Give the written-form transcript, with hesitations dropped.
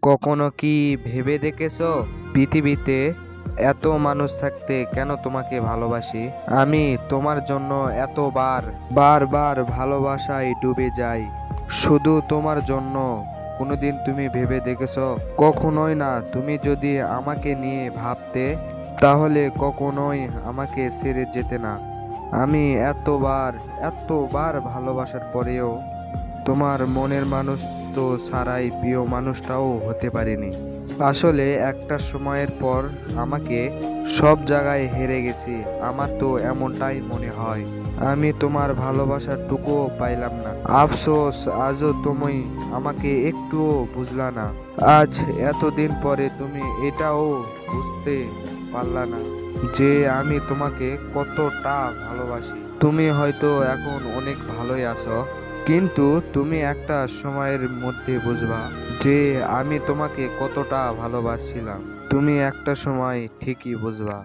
কখনো কি ভেবে দেখেছো পৃথিবীতে এত মানুষ থাকতে কেন তোমাকে ভালোবাসি? আমি তোমার জন্য বারবার ভালোবাসায় ডুবে যাই, শুধু তোমার জন্য। কোনোদিন তুমি ভেবে দেখেছো? কখনোই না। তুমি যদি আমাকে নিয়ে ভাবতে তাহলে কখনোই আমাকে ছেড়ে যেতে না। আমি এতবার ভালোবাসার পরেও তোমার মনের মানুষ তো ছাড়াই প্রিয় মানুষটাও হতে পারিনি। আসলে একটা সময়ের পর আমাকে সব জায়গায় হেরে গেছি। আমার তো এমনটাই মনে হয়। আমি তোমার ভালোবাসার টুকুও পাইলাম না। আফসোস, আজও তুমি আমাকে একটুও বুঝলা না। আজ এতদিন পরে তুমি এটাও বুঝতে পারলা না যে আমি তোমাকে কতটা ভালোবাসি। তুমি হয়তো এখন অনেক ভালোই আছো, কিন্তু তুমি একটা সময়ের মধ্যে বুঝবা যে আমি তোমাকে কতটা ভালোবাসছিলাম। তুমি একটা সময় ঠিকই বুঝবা।